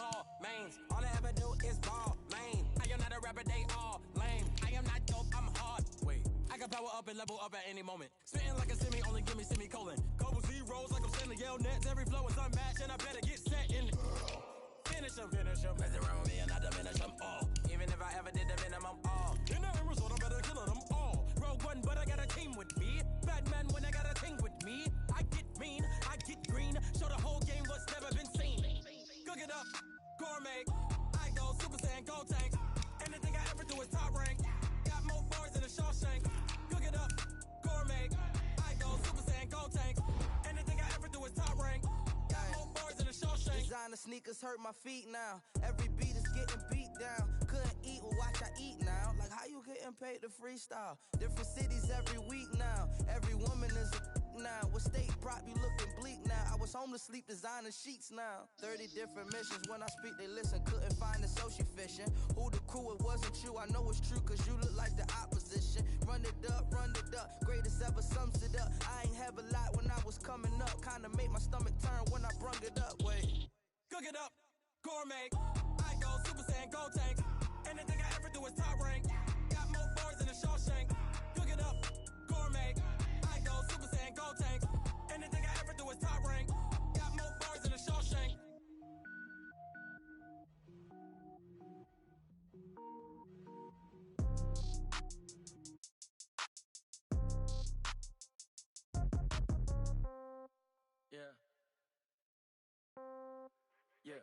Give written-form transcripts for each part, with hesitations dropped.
ball mains. All I ever do is ball main. I am not a rapper, they all lame. I am not dope, I'm hard. Wait, I can power up and level up at any moment. Spitting like a semi, only give me semicolon. Couple zeros like I'm sending yell nets. Every flow is unmatched and I better get set in. Finish them. Mess around with me and I diminish them all. Even if I ever did the minimum all. In the result, I better kill them all. Rogue one, but I got a team with me. Batman when I got a team with me. I get mean, I get green. Show the whole game what's never been seen. Cook it up, gourmet. I go Super Saiyan, go tank. Anything I ever do is top rank. Got more bars than a Shawshank. Cook it up, gourmet. I go Super Saiyan, go tank. Anything I ever do is top rank. Got more bars than a Shawshank. Designer sneakers hurt my feet now. Every beat is getting beat down. Couldn't eat, well watch I eat now. Like how you getting paid to freestyle? Different cities every week now. Every woman is a now. What state prop you looking bleak now? I was home to sleep designer sheets now. 30 different missions. When I speak they listen. Couldn't find it so she fishing. Who the crew, it wasn't you. I know it's true cause you look like the opposition. Run it up. Greatest ever sums it up. I ain't have a lot when I was coming up. Kinda made my stomach turn when I brung it up. Wait. Cook it up, gourmet. I go Super Saiyan, go tank. Anything I ever do is top rank. Got more bars than a Shawshank. Cook it up, gourmet. I go Super Saiyan, go tank. Anything I ever do is top rank. Got more bars than a Shawshank. Yeah. Yeah.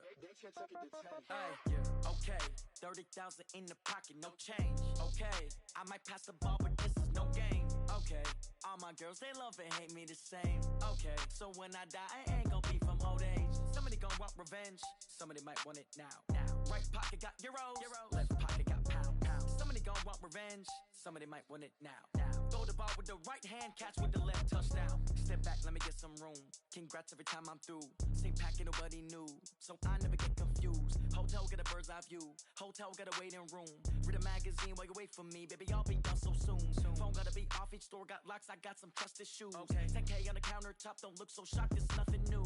Okay. 30,000 in the pocket, no change. Okay. I might pass the ball, but this is no game. Okay. All my girls, they love and hate me the same. Okay. So when I die, I ain't gon' be from old age. Somebody gon' want revenge. Somebody might want it now. Right pocket got euros. Left pocket got pound. Somebody gon' want revenge. Somebody might want it now. Throw the ball with the right hand, catch with the left, touchdown. Step back, let me get some room. Congrats every time I'm through. Same packet, nobody knew. So I never get confused. Hotel get a bird's eye view. Hotel got a waiting room. Read a magazine while you wait for me. Baby, I'll be done so soon. Phone gotta be off, each store got locks. I got some trusted shoes. 10K on the countertop, don't look so shocked, it's nothing new.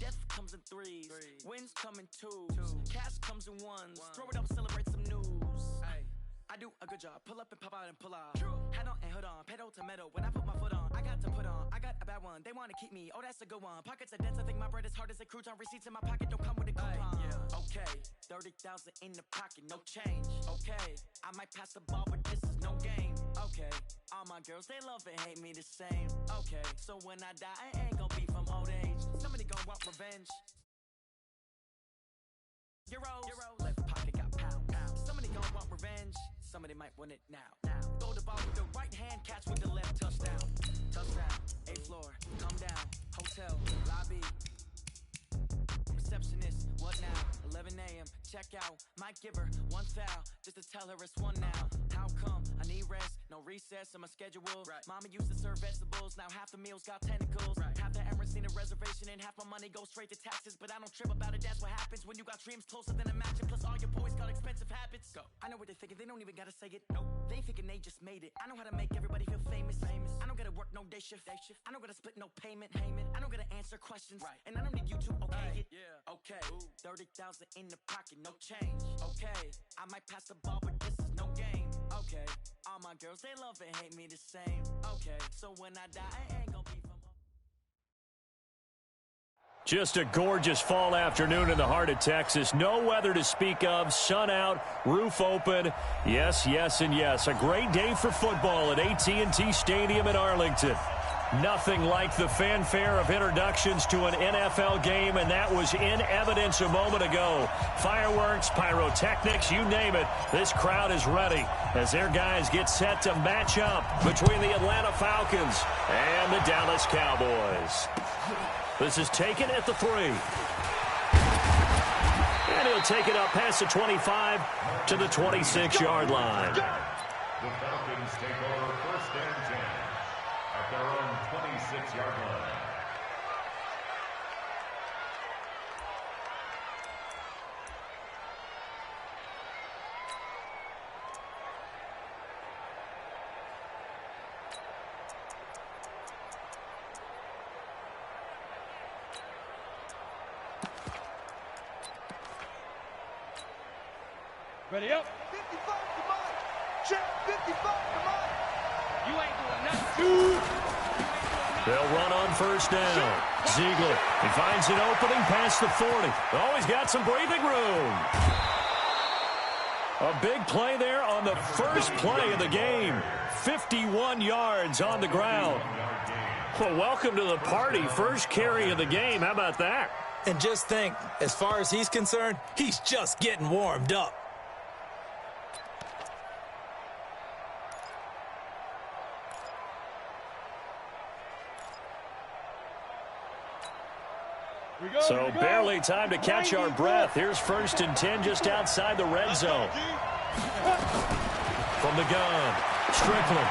Death comes in threes. Wins come in twos. Cash comes in ones. Throw it up, celebrate some news. I do a good job. Pull up and pop out and pull out. Head on and hood on. Pedal to metal. When I put my foot on, I got to put on. I got a bad one. They want to keep me. Oh, that's a good one. Pockets are dense. I think my bread is hard as a crouton. Receipts in my pocket don't come with a coupon. Okay. 30,000 in the pocket. No change. Okay. I might pass the ball, but this is no game. Okay. All my girls, they love and hate me the same. Okay. So when I die, I ain't gonna be from old age. Somebody gonna want revenge. Euros. Left pocket got pound. Somebody gon' want revenge. Somebody might want it now. Throw the ball with the right hand, catch with the left, touchdown. 8th floor, come down. Hotel, lobby. Receptionist, what now? 11 a.m., check out. Might give her one foul, just to tell her it's one now. How come? I need rest, no recess in my schedule. Mama used to serve vegetables, now half the meals got tentacles. Half the errands need a reservation and half my money goes straight to taxes. But I don't trip about it, that's what happens when you got dreams closer than a match. Plus all your boys got expensive habits. Go. I know what they're thinking, they don't even gotta say it. Nope. They thinking they just made it. I know how to make everybody feel famous. I don't gotta work no day shift. I don't gotta split no payment. I don't gotta answer questions. And I don't need you to okay it. Okay. 30,000 in the pocket, no change. Okay. I might pass the ball, but this is no game. Okay. All my girls, they love and hate me the same. Okay. So when I die, I ain't gonna be from. Just a gorgeous fall afternoon in the heart of Texas. No weather to speak of. Sun out, roof open. Yes, yes, and yes. A great day for football at AT&T Stadium in Arlington. Nothing like the fanfare of introductions to an NFL game, and that was in evidence a moment ago. Fireworks, pyrotechnics, you name it. This crowd is ready as their guys get set to match up between the Atlanta Falcons and the Dallas Cowboys. This is taken at the 3. And he'll take it up past the 25 to the 26-yard line. The Falcons take over 1st and 10 at their own 26-yard line. Ready up. 55 to mine. Check. 55 to mine. You ain't doing nothing. They'll run on first down. Ziegler, he finds an opening past the 40. Oh, he's got some breathing room. A big play there on the first play of the game. 51 yards on the ground. Well, welcome to the party. First carry of the game. How about that? And just think, as far as he's concerned, he's just getting warmed up. So barely time to catch our breath. Here's 1st and 10 just outside the red zone. From the gun, Strickland.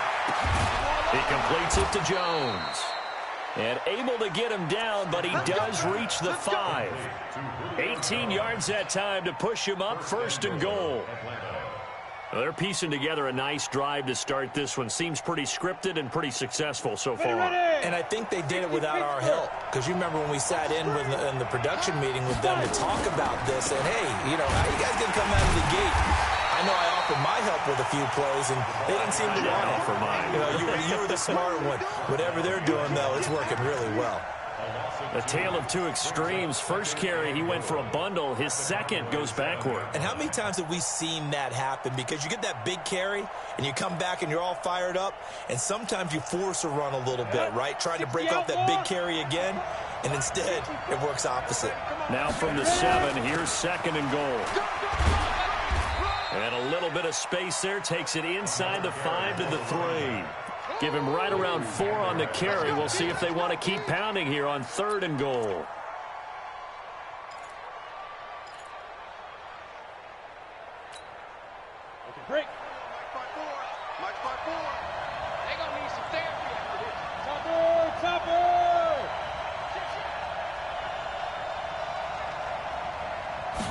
He completes it to Jones. And able to get him down, but he does reach the 5. 18 yards that time to push him up, 1st and goal. Well, they're piecing together a nice drive to start this one. Seems pretty scripted and pretty successful so far. And I think they did it without our help. Because you remember when we sat in the production meeting with them to talk about this. And, hey, you know, how you guys going to come out of the gate? I know I offered my help with a few plays, and they didn't seem to want it. For mine. You know, you were the smart one. Whatever they're doing, though, it's working really well. A tale of two extremes. First carry, he went for a bundle. His second goes backward. And how many times have we seen that happen? Because you get that big carry, and you come back, and you're all fired up, and sometimes you force a run a little bit, right? Trying to break off that big carry again, and instead, it works opposite. Now from the 7, here's 2nd and goal. And a little bit of space there. Takes it inside the 5 to the 3. Give him right around 4 on the carry. We'll see if they want to keep pounding here on 3rd and goal. Okay, break. Mike 5-4. They're going to need some therapy after this. Topper!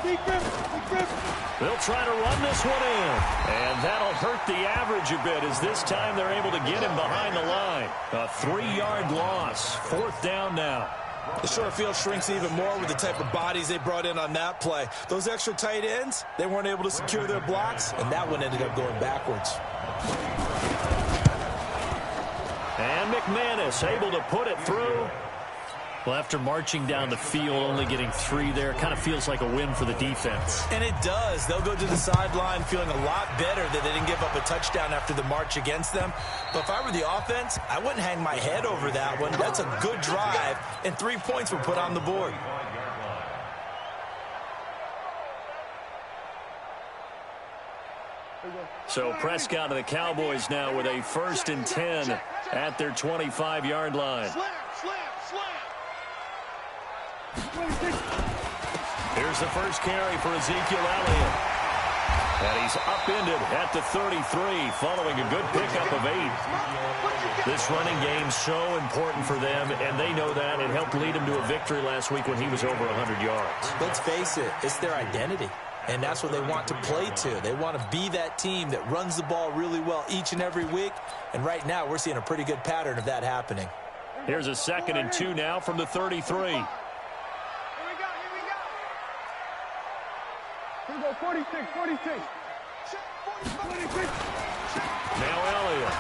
Big grip. They'll try to run this one in. And that'll hurt the average a bit as this time they're able to get him behind the line. A 3-yard loss. 4th down now. The short field shrinks even more with the type of bodies they brought in on that play. Those extra tight ends, they weren't able to secure their blocks, and that one ended up going backwards. And McManus able to put it through. Well, after marching down the field, only getting 3 there, kind of feels like a win for the defense. And it does. They'll go to the sideline feeling a lot better that they didn't give up a touchdown after the march against them. But if I were the offense, I wouldn't hang my head over that one. That's a good drive, and 3 points were put on the board. So Prescott and the Cowboys now with a 1st and 10 at their 25-yard line. Here's the first carry for Ezekiel Elliott. And he's upended at the 33 following a good pickup of 8. This running game so important for them, and they know that. It helped lead him to a victory last week when he was over 100 yards. Let's face it, it's their identity. And that's what they want to play to. They want to be that team that runs the ball really well each and every week. And right now, we're seeing a pretty good pattern of that happening. Here's a 2nd and 2 now from the 33. Here we go, 46. Now Elliott.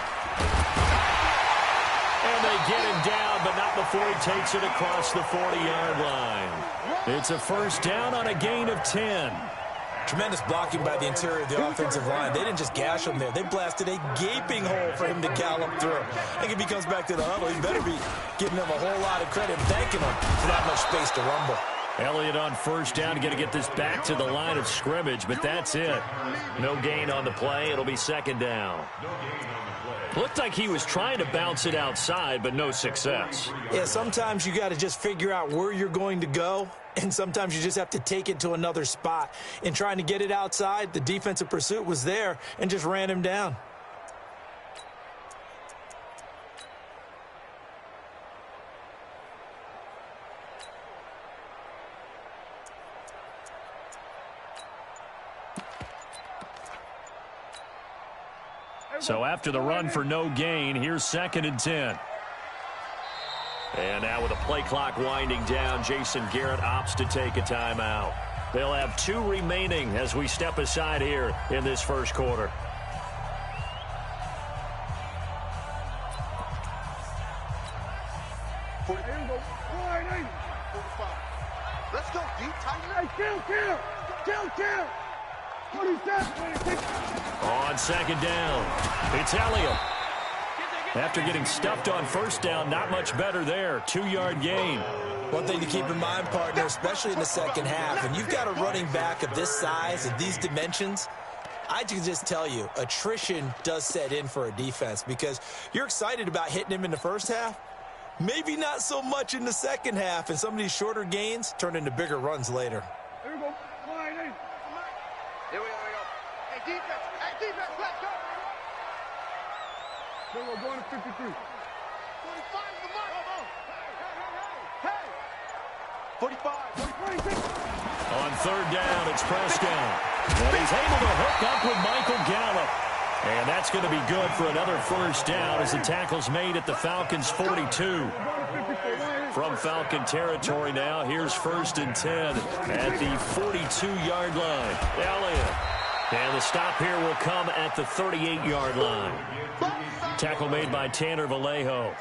And they get him down, but not before he takes it across the 40-yard line. It's a 1st down on a gain of 10. Tremendous blocking by the interior of the offensive line. They didn't just gash him there. They blasted a gaping hole for him to gallop through. I think if he comes back to the huddle, he better be giving them a whole lot of credit and thanking them for that much space to rumble. Elliott on 1st down, got to get this back to the line of scrimmage, but that's it. No gain on the play. It'll be 2nd down. Looked like he was trying to bounce it outside, but no success. Yeah, sometimes you got to just figure out where you're going to go, and sometimes you just have to take it to another spot. In trying to get it outside, the defensive pursuit was there and just ran him down. So after the run for no gain, here's 2nd and 10. And now with the play clock winding down, Jason Garrett opts to take a timeout. They'll have 2 remaining as we step aside here in this first quarter. Let's go, deep, tight. Kill. On second down, it's Elliott. After getting stuffed on first down, not much better there. 2-yard gain. One thing to keep in mind, partner, especially in the second half, and you've got a running back of this size and these dimensions, I can just tell you, attrition does set in for a defense because you're excited about hitting him in the first half. Maybe not so much in the second half, and some of these shorter gains turn into bigger runs later. Here we go. Here we go. Hey, defense, let's go. We're going to 53. 45 is the mark. Hey. 45. 46. On third down, it's Prescott. And he's able to hook up with Michael Gallup. And that's going to be good for another first down as the tackle's made at the Falcons' 42. From Falcon territory now, here's 1st and 10 at the 42-yard line. Elliott. And the stop here will come at the 38-yard line. Tackle made by Tanner Vallejo.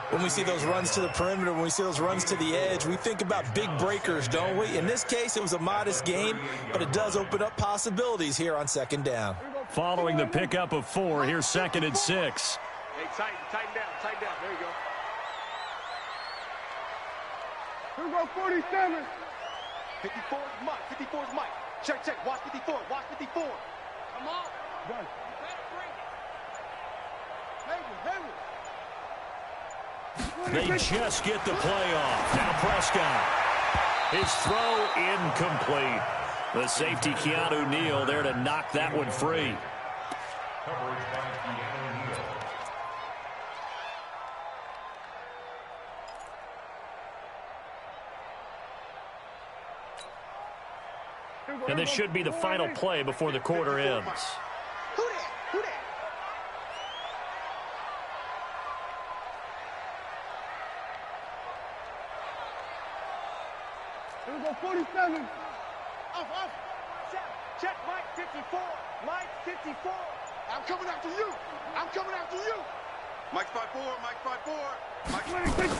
When we see those runs to the perimeter, when we see those runs to the edge, we think about big breakers, don't we? In this case, it was a modest gain, but it does open up possibilities here on second down. Following the pickup of 4, here's 2nd and 6. Hey, tighten down. There you go. Here we go, 47. 54 is Mike. 54 is Mike. Check. Watch 54. Come on. Done. They just get the play off. Now Prescott. His throw incomplete. The safety, Keanu Neal, there to knock that one free. Coverage by Keanu Neal. And this should be the final play before the quarter ends. Who that? Here we go, 47. Off. Check, Mike 54. Mike 54. I'm coming after you. Mike 54. Mike 26.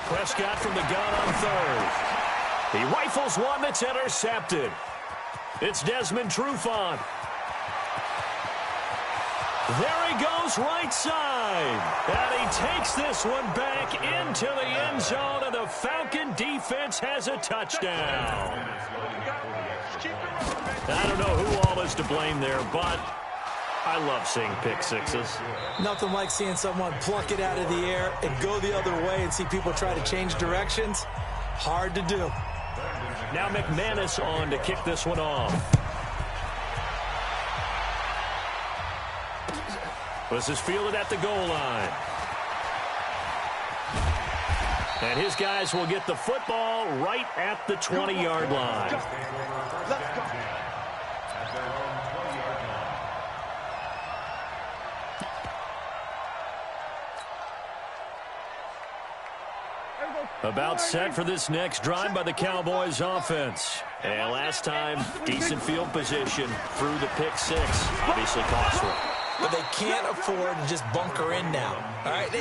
Prescott from the gun on third. He rifles one that's intercepted. It's Desmond Trufant. There he goes right side. And he takes this one back into the end zone, and the Falcon defense has a touchdown. I don't know who all is to blame there, but I love seeing pick sixes. Nothing like seeing someone pluck it out of the air and go the other way and see people try to change directions. Hard to do. Now McManus on to kick this one off. This is fielded at the goal line. And his guys will get the football right at the 20-yard line. Let's go. About set for this next drive by the Cowboys offense. And last time, decent field position through the pick six. Obviously costly. But they can't afford to just bunker in now. All right,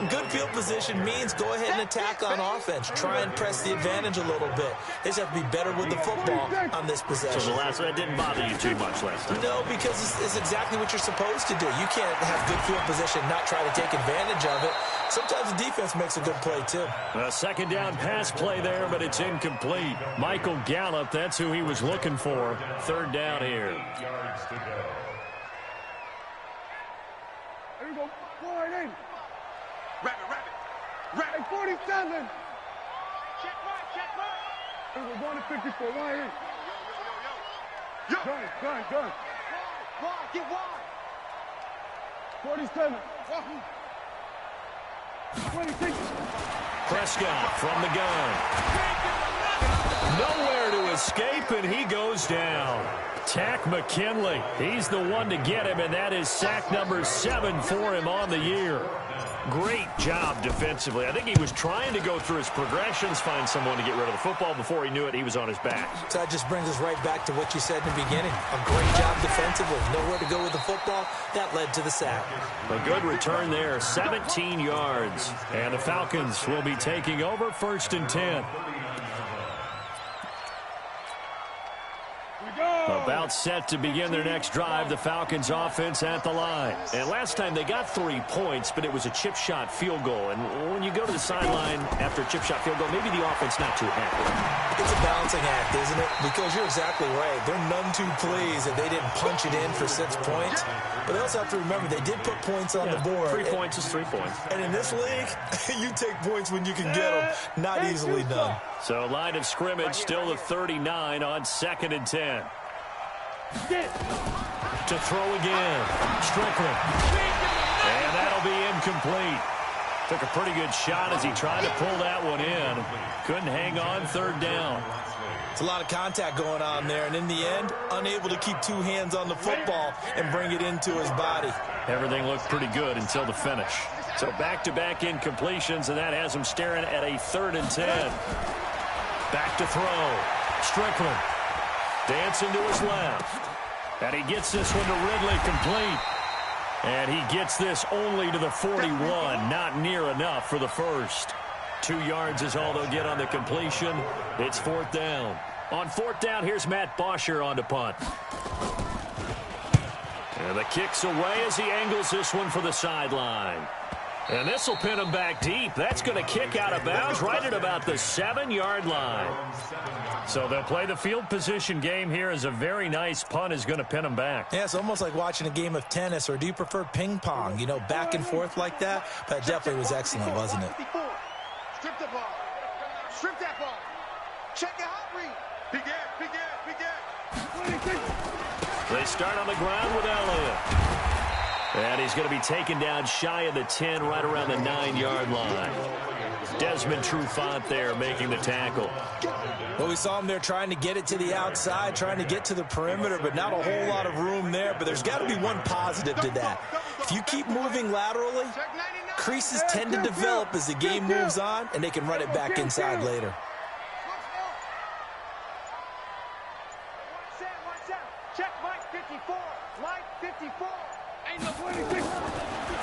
good field position means go ahead and attack on offense. Try and press the advantage a little bit. They just have to be better with the football on this possession. So the last one didn't bother you too much last time? No, because it's exactly what you're supposed to do. You can't have good field position, not try to take advantage of it. Sometimes the defense makes a good play, too. A second down pass play there, but it's incomplete. Michael Gallup, that's who he was looking for. Third down here. 8 yards to go. Here we go. 48. Rabbit. 47. Check mark. Here we go. Going to 54. Wide. Yo. Gun. Wide. Get wide. 47. 26. Prescott from the gun. Nowhere to escape, and he goes down. Tack McKinley. He's the one to get him, and that is sack number 7 for him on the year. Great job defensively. I think he was trying to go through his progressions, find someone to get rid of the football. Before he knew it, he was on his back. So that just brings us right back to what you said in the beginning. A great job defensively. Nowhere to go with the football. That led to the sack. A good return there, 17 yards. And the Falcons will be taking over 1st and 10. About set to begin their next drive, the Falcons offense at the line. And last time they got 3 points, but it was a chip shot field goal. And when you go to the sideline after a chip shot field goal, maybe the offense not too happy. It's a balancing act, isn't it? Because you're exactly right. They're none too pleased that they didn't punch it in for 6 points. But they also have to remember they did put points on the board. 3 points is 3 points. And in this league, you take points when you can get them. Not easily done. So line of scrimmage still the 39 on 2nd and 10. To throw again. Strickland. And that'll be incomplete. Took a pretty good shot as he tried to pull that one in. Couldn't hang on 3rd down. It's a lot of contact going on there, and in the end, unable to keep 2 hands on the football and bring it into his body. Everything looked pretty good until the finish. So back-to-back incompletions, and that has him staring at a 3rd and 10. Back to throw. Strickland. Dancing to his left. And he gets this one to Ridley complete. And he gets this only to the 41. Not near enough for the first. 2 yards is all they'll get on the completion. It's 4th down. On 4th down, here's Matt Bosher on to punt. And the kick's away as he angles this one for the sideline. And this will pin him back deep. That's going to kick out of bounds right at about the 7-yard line. So they'll play the field position game here as a very nice punt is going to pin him back. Yeah, it's almost like watching a game of tennis, or do you prefer ping pong? You know, back and forth like that? That definitely was excellent, wasn't it? Strip the ball. Strip that ball. Check your hot read. Begin. They start on the ground with Elliott. And he's going to be taken down shy of the 10, right around the 9-yard line. Desmond Trufant there making the tackle. Well, we saw him there trying to get it to the outside, trying to get to the perimeter, but not a whole lot of room there. But there's got to be one positive to that. If you keep moving laterally, creases tend to develop as the game moves on, and they can run it back inside later. Check Mike 54. Mike 54.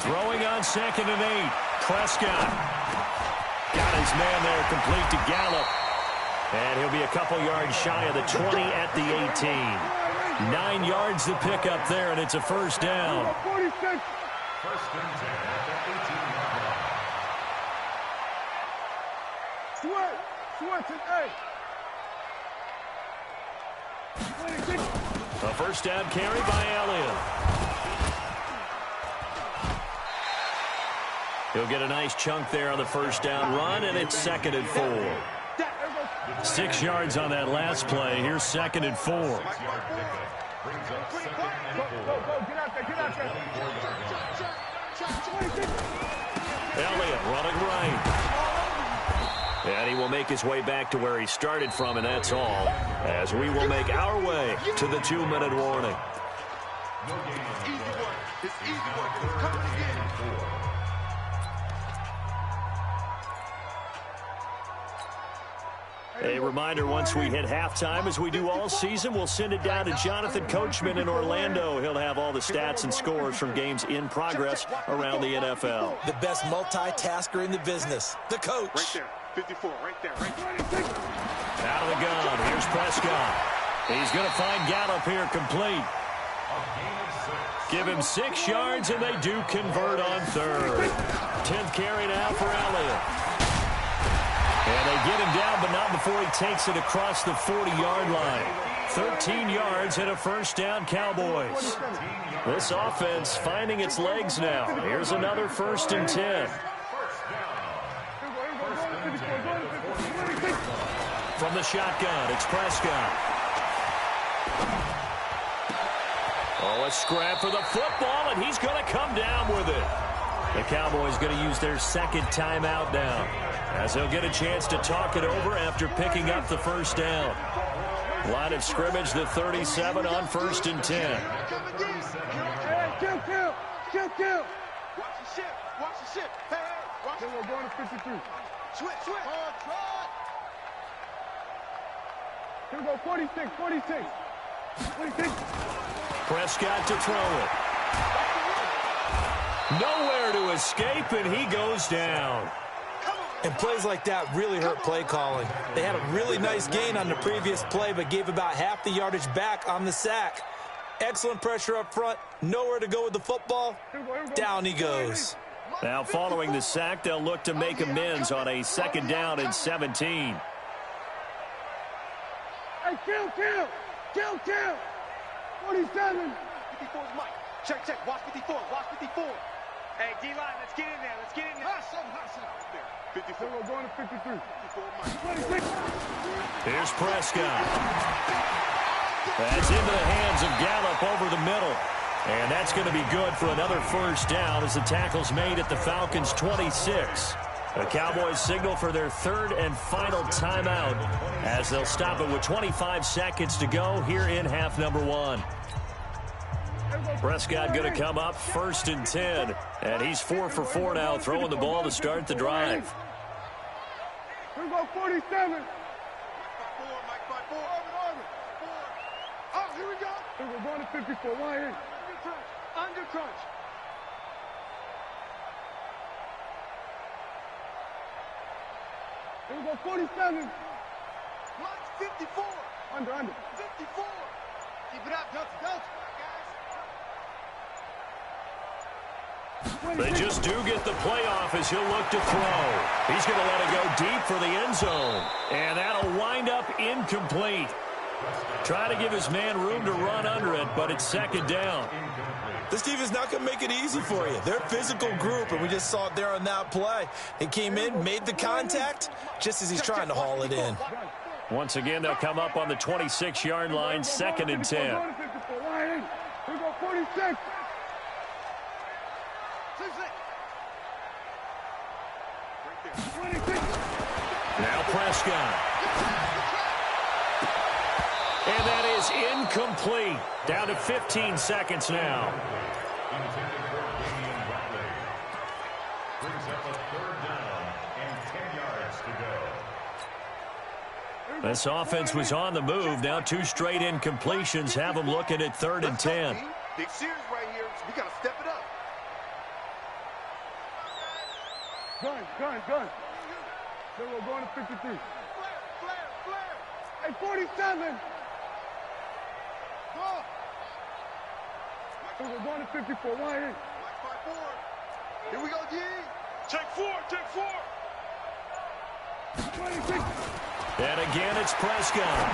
Throwing on 2nd and 8. Prescott. Got his man there complete to Gallup. And he'll be a couple yards shy of the 20 at the 18. 9 yards to pick up there, and it's a 1st down. 1st and 10 at the 18-yard line. Switch and 8. A 1st down carry by Elliott. He'll get a nice chunk there on the 1st down run, and it's 2nd and 4. 6 yards on that last play. Here's 2nd and 4. Elliott running right. And he will make his way back to where he started from, and that's all, as we will make our way to the 2-minute warning. It's easy work. It's coming again. A reminder, once we hit halftime, as we do all season, we'll send it down to Jonathan Coachman in Orlando. He'll have all the stats and scores from games in progress around the NFL. The best multitasker in the business, the coach. Right there, 54, right there. Out of the gun, here's Prescott. He's going to find Gallup here complete. Give him 6 yards, and they do convert on 3rd. 10th carry now for Elliott. And they get him down, but not before he takes it across the 40-yard line. 13 yards and a 1st down, Cowboys. This offense finding its legs now. Here's another 1st and 10. From the shotgun, it's Prescott. Oh, a scrap for the football, and he's going to come down with it. The Cowboys going to use their 2nd timeout now, as they'll get a chance to talk it over after picking up the 1st down. Line of scrimmage, the 37 on 1st and 10. ship. Watch the ship. Hey, watch it. We're going to 53. Switch. Trot. Here we go, 46. 46. Prescott to throw it. Nowhere to escape, and he goes down. And plays like that really hurt play calling. They had a really nice gain on the previous play, but gave about half the yardage back on the sack. Excellent pressure up front. Nowhere to go with the football. Down he goes. Now following the sack, they'll look to make amends on a 2nd down and 17. Hey, kill. 47. 54's Mike. Check. Watch 54. Hey, D-line, let's get in there. Hustle. 54. We're going to 53. 54 Mike. 26. Here's Prescott. That's into the hands of Gallup over the middle. And that's going to be good for another 1st down as the tackle's made at the Falcons' 26. The Cowboys signal for their 3rd and final timeout as they'll stop it with 25 seconds to go here in half number 1. Prescott going to come up 1st and 10. And he's 4 for 4 now, throwing the ball to start the drive. Here we go, 47. Mike 4. Oh, here we go. We're going to 54. Why here? Under crunch. Here we go, 47. Mike's 54. Under. 54. Keep it up, Delta. They just do get the playoff as he'll look to throw. He's going to let it go deep for the end zone. And that'll wind up incomplete. Try to give his man room to run under it, but it's 2nd down. This team is not going to make it easy for you. They're a physical group, and we just saw it there on that play. He came in, made the contact, just as he's trying to haul it in. Once again, they'll come up on the 26-yard line, 2nd and 10. Here we go, 46. Now Prescott. And that is incomplete. Down to 15 seconds now. Brings up a 3rd down and 10 yards to go. This offense was on the move. Now 2 straight incompletions have them looking at 3rd and 10. Big series right here. We got to step it up. Gun. Then we're going to 53. Flare. Hey, 47. Go. Then we're going to 54. Why here? 5-4. Here we go, D. Check 4. 26. And again, it's Prescott.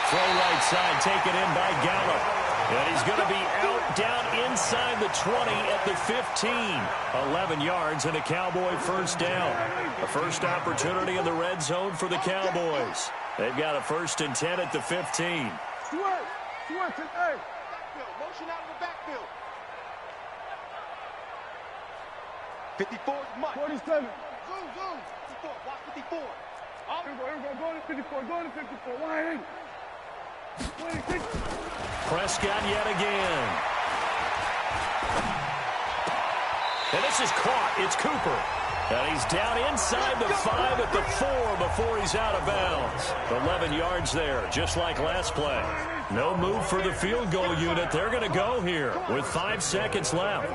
Throw right side, taken in by Gallup. And he's going to be out down inside the 20 at the 15. 11 yards and a Cowboy 1st down. A first opportunity in the red zone for the Cowboys. They've got a 1st and 10 at the 15. Hey. Motion out of the backfield. 54 is Mike. 47. Zoom. 54. Watch 54. Here we go. Going to 54. Why ain't? 26. Prescott yet again. And this is caught. It's Cooper. And he's down inside the 5 at the 4 before he's out of bounds. 11 yards there, just like last play. No move for the field goal unit. They're going to go here with 5 seconds left.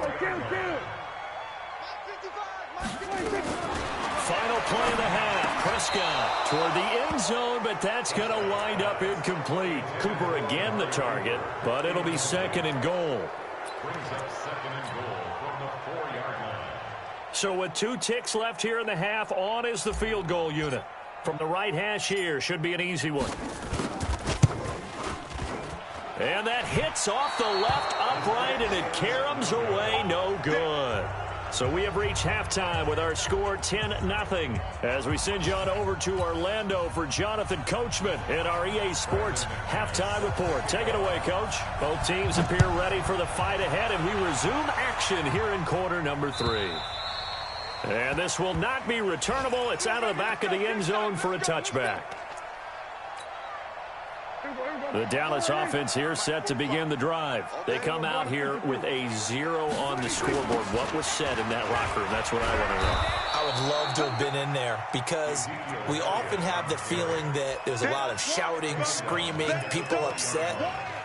Final play of the half. Prescott toward the end zone, but that's going to wind up incomplete. Cooper again the target, but it'll be 2nd and goal. Brings up 2nd and goal from the 4-yard line. So with 2 ticks left here in the half, on is the field goal unit. From the right hash here, should be an easy one. And that hits off the left upright, and it caroms away, no good. So we have reached halftime with our score 10-0 as we send you on over to Orlando for Jonathan Coachman in our EA Sports Halftime Report. Take it away, Coach. Both teams appear ready for the fight ahead, and we resume action here in quarter number 3. And this will not be returnable. It's out of the back of the end zone for a touchback. The Dallas offense here set to begin the drive. They come out here with a 0 on the scoreboard. What was said in that locker room? That's what I want to know. I would love to have been in there because we often have the feeling that there's a lot of shouting, screaming, people upset.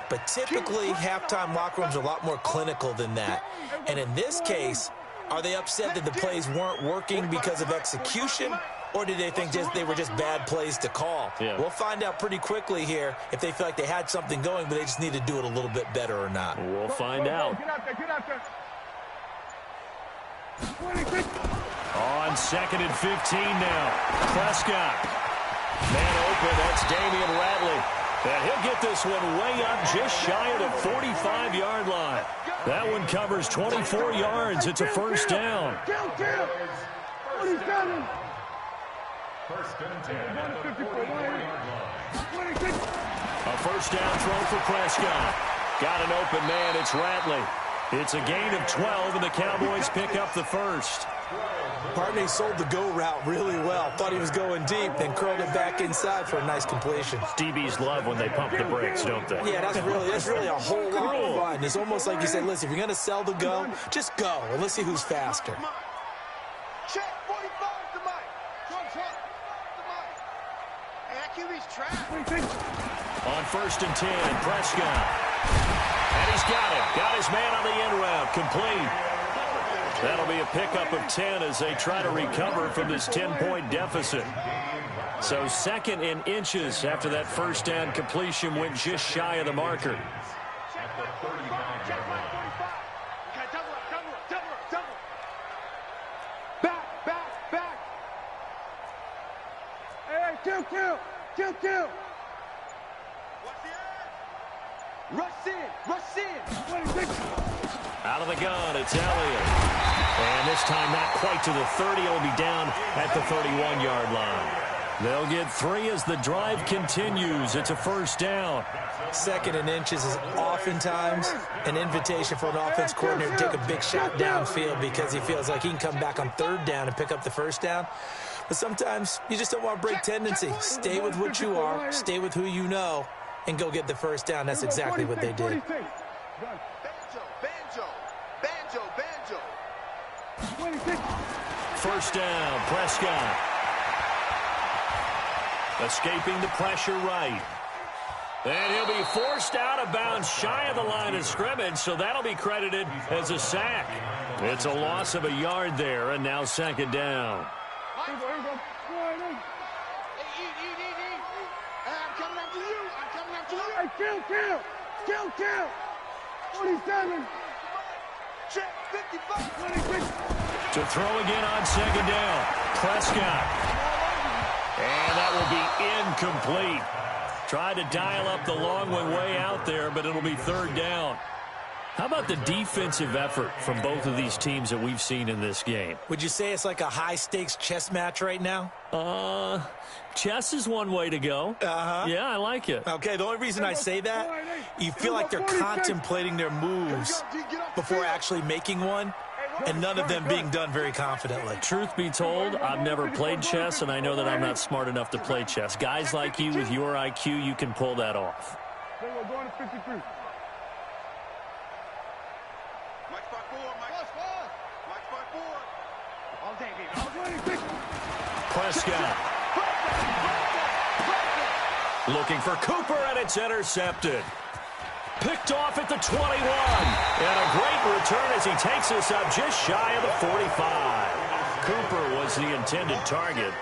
But typically, halftime locker rooms are a lot more clinical than that. And in this case, are they upset that the plays weren't working because of execution? Or did they think they were just bad plays to call? Yeah. We'll find out pretty quickly here if they feel like they had something going, but they just need to do it a little bit better or not. We'll find out. Get out there, get out there. On 2nd and 15 now. Prescott. Man open, that's Damian Ratley. And he'll get this one way up just shy of the 45-yard line. That one covers 24 yards. It's a first down. First and 10 at the 44-yard line. A first down throw for Prescott. Got an open man. It's Ratley. It's a gain of 12, and the Cowboys pick up the first. Partney sold the go route really well. Thought he was going deep, then curled it back inside for a nice completion. DBs love when they pump the brakes, don't they? Yeah, that's really a whole lot of fun. It's almost like you said, listen, if you're going to sell the go, just go, and let's see who's faster. Check, 45 to Mike. Trump. Hey, that QB's trapped. On 1st and 10, Prescott. And he's got it. Got his man on the end route. Complete. That'll be a pickup of 10 as they try to recover from this 10-point deficit. So 2nd and inches after that first down completion went just shy of the marker. Back. Hey, kill. Rush in. Out of the gun, it's Elliott. And this time not quite to the 30. It'll be down at the 31-yard line. They'll get 3 as the drive continues. It's a first down. 2nd and inches is oftentimes an invitation for an offense coordinator to take a big shot downfield because he feels like he can come back on 3rd down and pick up the first down. But sometimes you just don't want to break tendency. Stay with what you are, stay with who you know, and go get the first down. That's exactly what they did. Banjo. First down, Prescott. Escaping the pressure right. And he'll be forced out of bounds shy of the line of scrimmage, so that'll be credited as a sack. It's a loss of a yard there, and now 2nd down. Here we go. I'm coming after you. Hey, kill. 47. Check, 55. 26. To throw again on 2nd down. Prescott. And that will be incomplete. Tried to dial up the long one way out there, but it'll be 3rd down. How about the defensive effort from both of these teams that we've seen in this game? Would you say it's like a high-stakes chess match right now? Chess is one way to go. Yeah, I like it. Okay, the only reason I say that, you feel like they're contemplating their moves before actually making one, and none of them being done very confidently. Truth be told, I've never played chess, and I know that I'm not smart enough to play chess. Guys like you with your IQ, you can pull that off. We're going to 53. Prescott. Looking for Cooper, and it's intercepted. Picked off at the 21. And a great return as he takes us up just shy of the 45. Cooper was the intended target.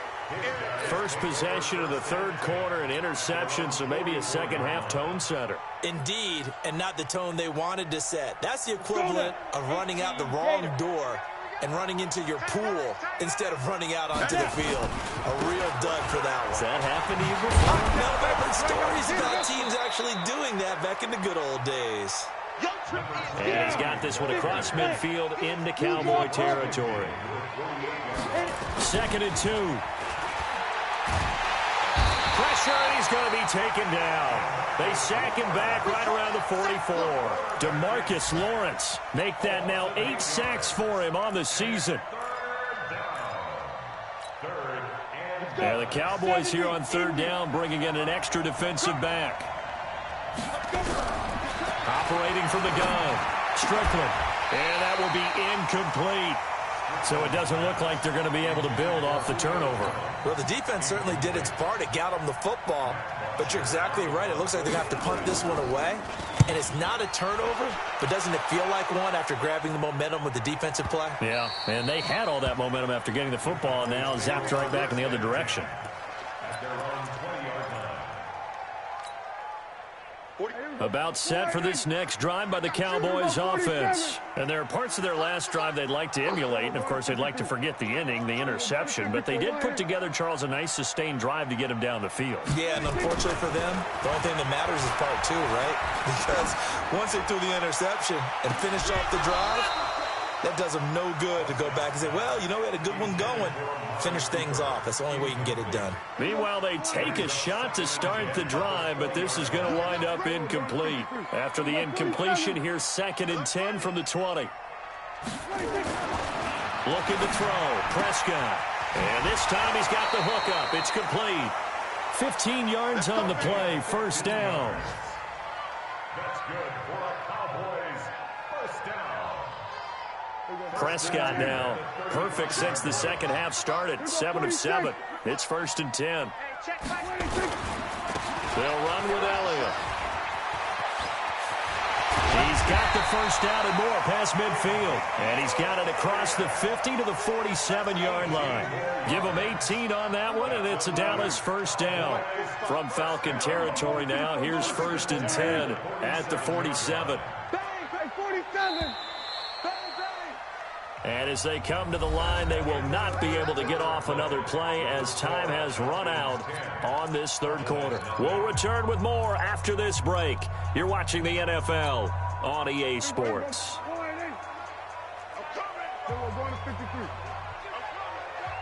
First possession of the 3rd quarter, an interception, so maybe a second-half tone setter. Indeed, and not the tone they wanted to set. That's the equivalent of running out the wrong door and running into your pool instead of running out onto the field. A real dud for that one. Has that happened to you before? No, I've heard stories about teams actually doing that back in the good old days. And he's got this one across midfield into Cowboy territory. 2nd and 2. Pressure, and he's going to be taken down. They sack him back right around the 44. DeMarcus Lawrence make that now 8 sacks for him on the season. And the Cowboys here on 3rd down bringing in an extra defensive back. Operating from the gun. Strickland. And that will be incomplete. So it doesn't look like they're going to be able to build off the turnover. Well, the defense certainly did its part. It got them the football. But you're exactly right. It looks like they're going to have to punt this one away. And it's not a turnover, but doesn't it feel like one after grabbing the momentum with the defensive play? Yeah, and they had all that momentum after getting the football, and now zapped right back in the other direction. About set for this next drive by the Cowboys offense. And there are parts of their last drive they'd like to emulate. And, of course, they'd like to forget the inning, the interception. But they did put together, Charles, a nice sustained drive to get him down the field. Yeah, and unfortunately for them, the only thing that matters is part two, right? Because once they threw the interception and finished off the drive, that does them no good to go back and say, well, you know, we had a good one going. Finish things off. That's the only way you can get it done. Meanwhile, they take a shot to start the drive, but this is going to wind up incomplete. After the incompletion, here's 2nd and 10 from the 20. Looking to throw. Prescott. And this time he's got the hook up. It's complete. 15 yards on the play. First down. That's good for a Cowboys first down. Prescott now perfect since the second half started. 7 of 7. It's 1st and 10. They'll run with Elliott. He's got the first down and more past midfield. And he's got it across the 50 to the 47-yard line. Give him 18 on that one, and it's a Dallas first down. From Falcon territory now, here's 1st and 10 at the 47. And as they come to the line, they will not be able to get off another play as time has run out on this third quarter. We'll return with more after this break. You're watching the NFL on EA Sports.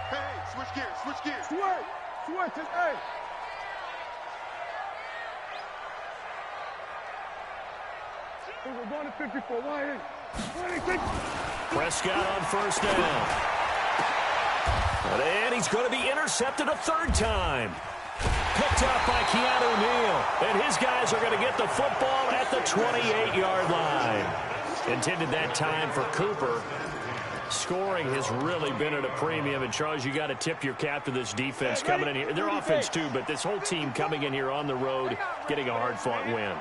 Hey, switch gears, switch gears. Switch it, hey. We're going to 54. Why ain't? Prescott on first down. And he's going to be intercepted a third time. Picked up by Keanu Neal. And his guys are going to get the football at the 28-yard line. Intended that time for Cooper. Scoring has really been at a premium. And, Charles, you got to tip your cap to this defense coming in here. Their offense, too, but this whole team coming in here on the road, getting a hard-fought win.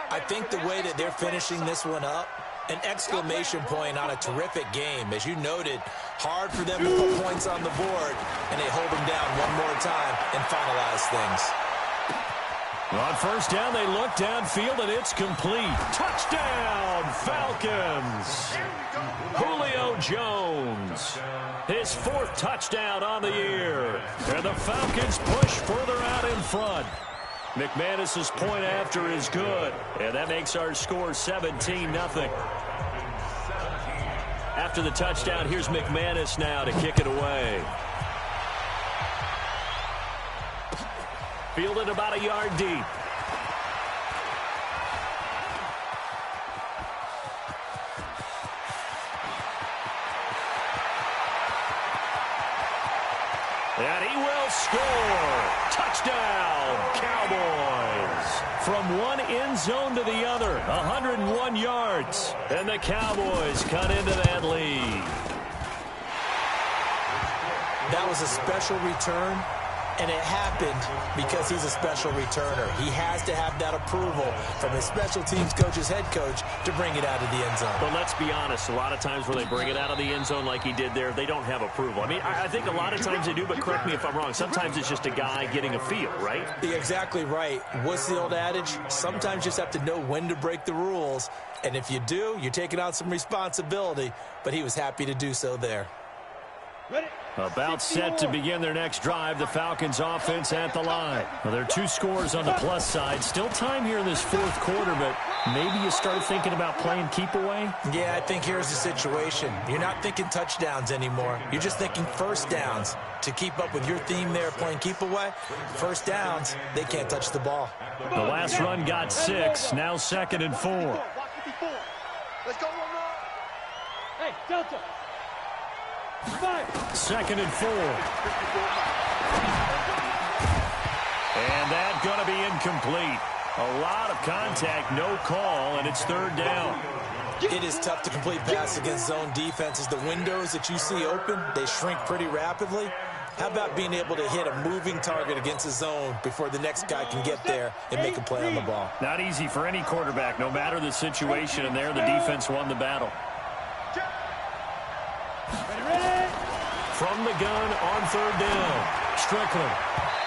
I think the way that they're finishing this one up, an exclamation point on a terrific game. As you noted, hard for them to put points on the board, and they hold them down one more time and finalize things. On first down, they look downfield, and it's complete. Touchdown, Falcons! Julio Jones, his 4th touchdown on the year. And the Falcons push further out in front. McManus's point after is good, and that makes our score 17-0. After the touchdown, here's McManus now to kick it away. Fielded about a yard deep. And he will score. Touchdown, Cowboys. From one end zone to the other, 101 yards. And the Cowboys cut into that lead. That was a special return, and it happened because he's a special returner. He has to have that approval from his special teams coach's head coach to bring it out of the end zone. But let's be honest, a lot of times when they bring it out of the end zone like he did there, they don't have approval. I mean, I think a lot of times they do, but correct me if I'm wrong. Sometimes it's just a guy getting a feel, right? You're exactly right. What's the old adage? Sometimes you just have to know when to break the rules. And if you do, you're taking on some responsibility. But he was happy to do so there. About set to begin their next drive, the Falcons offense at the line. Well, there are 2 scores on the plus side. Still time here in this 4th quarter, but maybe you start thinking about playing keep away? Yeah, I think here's the situation. You're not thinking touchdowns anymore. You're just thinking first downs. To keep up with your theme there, playing keep away, first downs, they can't touch the ball. The last run got 6, now 2nd and 4. Let's go, one more. Hey, Delta. 2nd and 4. And that's going to be incomplete. A lot of contact, no call, and it's third down. It is tough to complete passes against zone defenses. The windows that you see open, they shrink pretty rapidly. How about being able to hit a moving target against a zone before the next guy can get there and make a play on the ball? Not easy for any quarterback, no matter the situation, and there the defense won the battle. From the gun on third down, Strickland.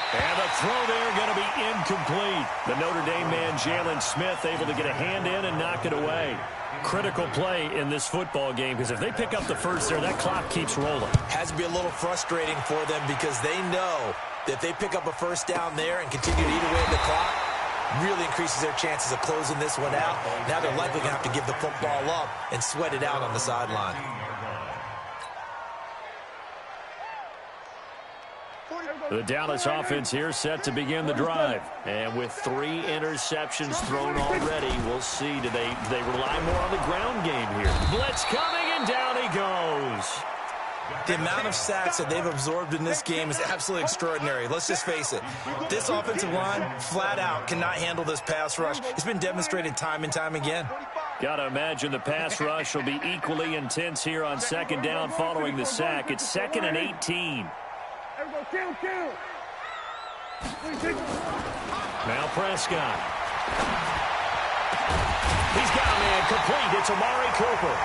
And the throw there going to be incomplete. The Notre Dame man, Jalen Smith, able to get a hand in and knock it away. Critical play in this football game, because if they pick up the first there, that clock keeps rolling. Has to be a little frustrating for them because they know that if they pick up a first down there and continue to eat away at the clock, really increases their chances of closing this one out. Now they're likely going to have to give the football up and sweat it out on the sideline. The Dallas offense here set to begin the drive. And with 3 interceptions thrown already, we'll see. Do they rely more on the ground game here? Blitz coming, and down he goes. The amount of sacks that they've absorbed in this game is absolutely extraordinary. Let's just face it. This offensive line, flat out, cannot handle this pass rush. It's been demonstrated time and time again. Got to imagine the pass rush will be equally intense here on second down following the sack. It's 2nd and 18. Now Prescott. He's got a man complete. It's Amari Cooper.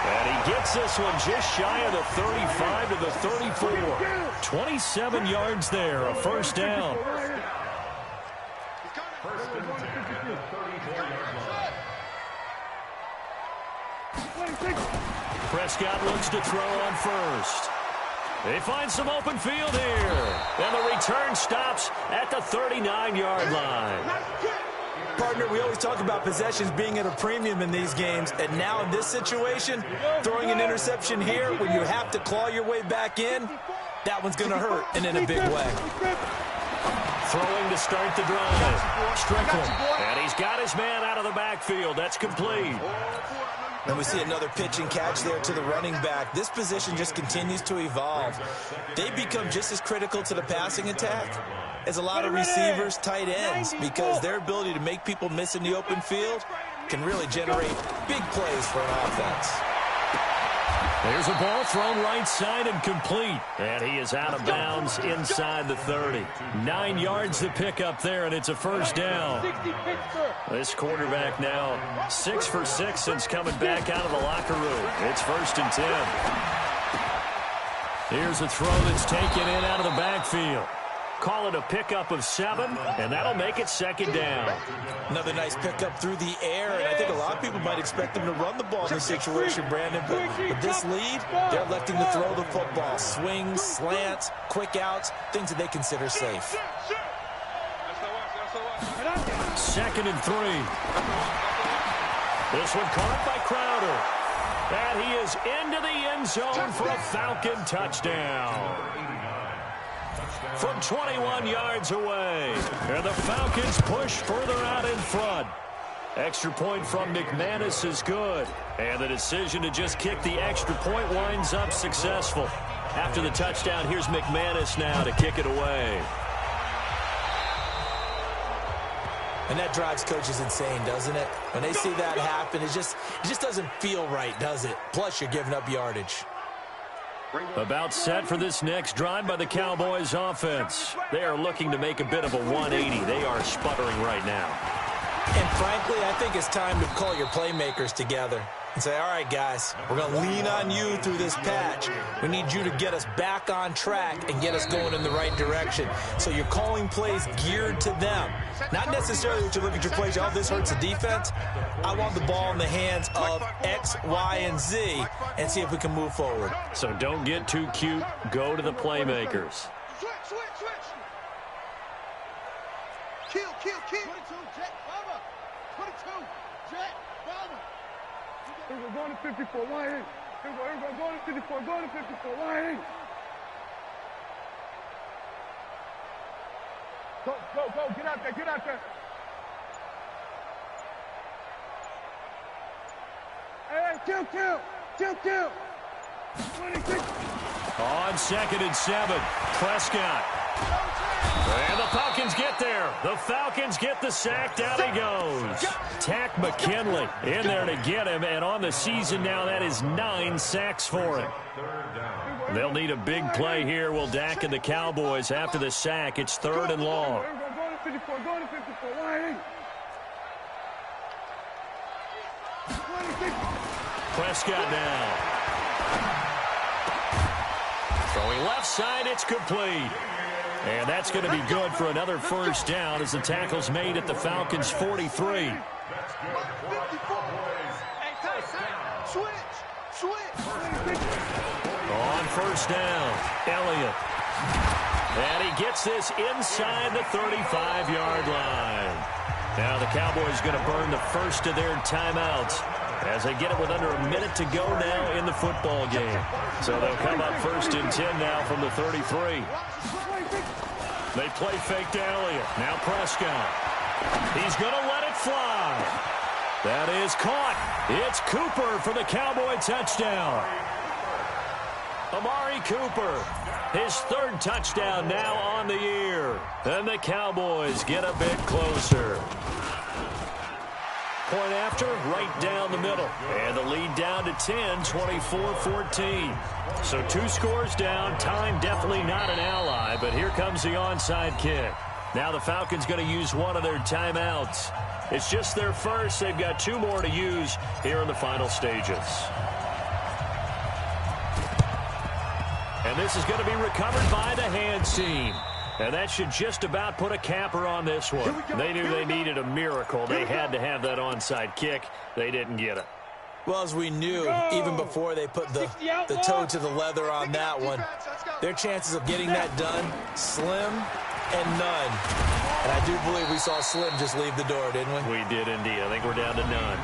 And he gets this one just shy of the 35 to the 34. 27 yards there, a first down. Prescott looks to throw on first. They find some open field here. And the return stops at the 39-yard line. Partner, we always talk about possessions being at a premium in these games, and now in this situation, throwing an interception here when you have to claw your way back in, that one's going to hurt, and in a big way. Throwing to start the drive. Strickland. And he's got his man out of the backfield. That's complete. And we see another pitch and catch there to the running back. This position just continues to evolve. They become just as critical to the passing attack as a lot of receivers, tight ends, because their ability to make people miss in the open field can really generate big plays for an offense. There's a ball thrown right side and complete. And he is out of bounds inside the 30. 9 yards to pick up there, and it's a first down. This quarterback now 6 for 6 since coming back out of the locker room. It's 1st and 10. Here's a throw that's taken in out of the backfield. Call it a pickup of 7, and that'll make it 2nd down. Another nice pickup through the air, and I think a lot of people might expect them to run the ball in this situation, Brandon. But with this lead, they're electing to throw the football. Swings, slants, quick outs, things that they consider safe. 2nd and 3. This one caught by Crowder. And he is into the end zone for a Falcon touchdown. From 21 yards away. And the Falcons push further out in front. Extra point from McManus is good. And the decision to just kick the extra point winds up successful. After the touchdown, here's McManus now to kick it away. And that drives coaches insane, doesn't it? When they see that happen, it just doesn't feel right, does it? Plus, you're giving up yardage. About set for this next drive by the Cowboys offense. They are looking to make a bit of a 180. They are sputtering right now. And frankly, I think it's time to call your playmakers together and say, all right, guys, we're going to lean on you through this patch. We need you to get us back on track and get us going in the right direction. So you're calling plays geared to them. Not necessarily that you look at your plays, oh, this hurts the defense. I want the ball in the hands of X, Y, and Z and see if we can move forward. So don't get too cute. Go to the playmakers. Switch. Kill. 22, Jet, Bubba. 22, Jet, Bubba. Here we go, going to 54, line in. Here we go, going to 54, line in. Go, get out there. Hey, kill. 26. On 2nd and 7, Prescott. And the Falcons get there. The Falcons get the sack. Down he goes. Tack McKinley in there to get him. And on the season now, that is 9 sacks for him. They'll need a big play here. Will Dak and the Cowboys after the sack. It's 3rd and long. Prescott now. Throwing left side, it's complete. And that's going to be good for another first down as the tackle's made at the Falcons' 43. On first down, Elliott. And he gets this inside the 35-yard line. Now the Cowboys going to burn the first of their timeouts as they get it with under a minute to go now in the football game. So they'll come up 1st and 10 now from the 33. They play fake to Elliott. Now Prescott. He's going to let it fly. That is caught. It's Cooper for the Cowboy touchdown. Amari Cooper, his 3rd touchdown now on the year. And the Cowboys get a bit closer. Point after, right down the middle. And the lead down to 10, 24-14. So 2 scores down. Time definitely not an ally, but here comes the onside kick. Now the Falcons going to use one of their timeouts. It's just their first. They've got 2 more to use here in the final stages. And this is going to be recovered by the hands team. And that should just about put a capper on this one. They knew they needed a miracle. They had to have that onside kick. They didn't get it. Well, as we knew, even before they put the toe to the leather on that one, their chances of getting that done, slim and none. And I do believe we saw Slim just leave the door, didn't we? We did indeed. I think we're down to none.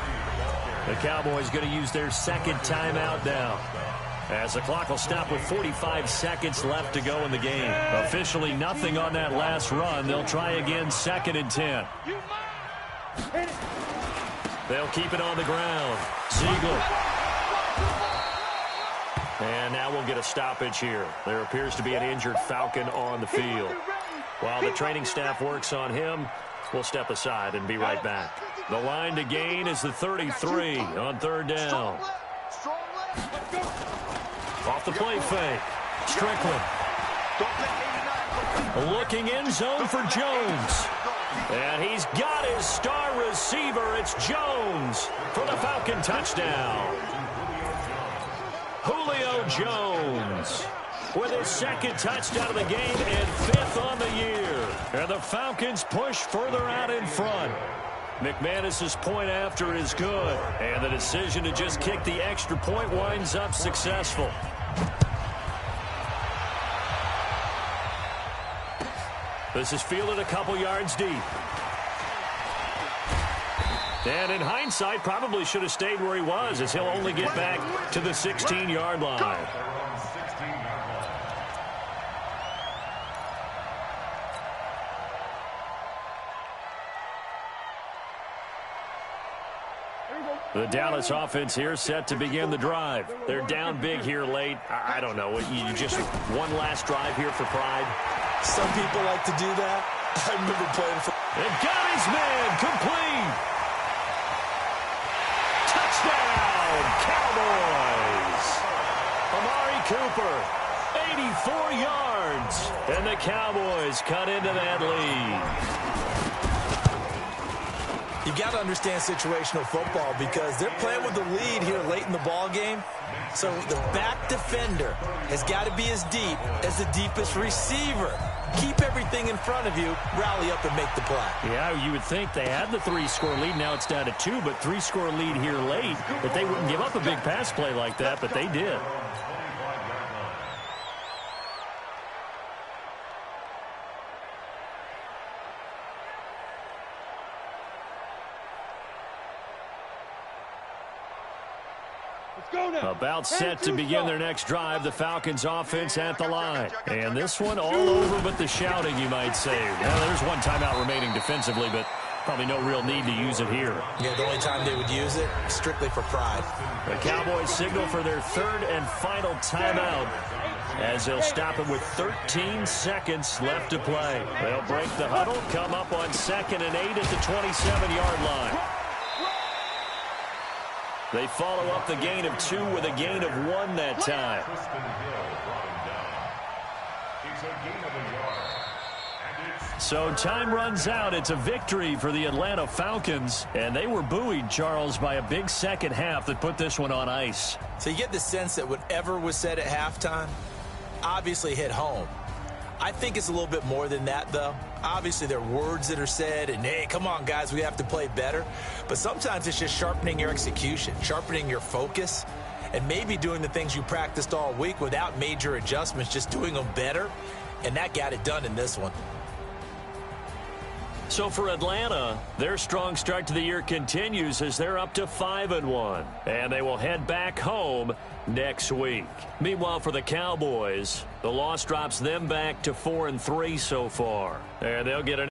The Cowboys going to use their 2nd timeout now, as the clock will stop with 45 seconds left to go in the game. Officially nothing on that last run. They'll try again 2nd and 10. They'll keep it on the ground. Ziegler. And now we'll get a stoppage here. There appears to be an injured Falcon on the field. While the training staff works on him, we'll step aside and be right back. The line to gain is the 33 on 3rd down. Off the play fake. Strickland. Looking in zone for Jones. And he's got his star receiver. It's Jones for the Falcon touchdown. Julio Jones with his 2nd touchdown of the game and 5th on the year. And the Falcons push further out in front. McManus's point after is good. And the decision to just kick the extra point winds up successful. This is fielded a couple yards deep. And in hindsight, probably should have stayed where he was, as he'll only get back to the 16-yard line. The Dallas offense here set to begin the drive. They're down big here late. I don't know. You just one last drive here for pride. Some people like to do that. I remember playing for... And got his man complete. Touchdown, Cowboys. Amari Cooper, 84 yards. And the Cowboys cut into that lead. You got to understand situational football because they're playing with the lead here late in the ball game. So the back defender has got to be as deep as the deepest receiver. Keep everything in front of you, rally up and make the play. Yeah, you would think they had the 3-score lead. Now it's down to 2, but 3-score lead here late. That they wouldn't give up a big pass play like that, but they did. About set to begin their next drive, the Falcons offense at the line. And this one all over but the shouting, you might say. Well, there's one timeout remaining defensively, but Probably no real need to use it here. Yeah, the only time they would use it, strictly for pride. The Cowboys signal for their third and final timeout as they'll stop it with 13 seconds left to play. They'll break the huddle, come up on 2nd and 8 at the 27-yard line. They follow up the gain of 2 with a gain of 1 that time. So time runs out. It's a victory for the Atlanta Falcons. And they were buoyed, Charles, by a big second half that put this one on ice. So you get the sense that whatever was said at halftime obviously hit home. I think it's a little bit more than that, though. Obviously, there are words that are said, and, hey, come on, guys, we have to play better. But sometimes it's just sharpening your execution, sharpening your focus, and maybe doing the things you practiced all week without major adjustments, just doing them better. And that got it done in this one. So for Atlanta, their strong start to the year continues as they're up to 5-1. And they will head back home next week. Meanwhile, for the Cowboys, the loss drops them back to 4-3 so far. And they'll get an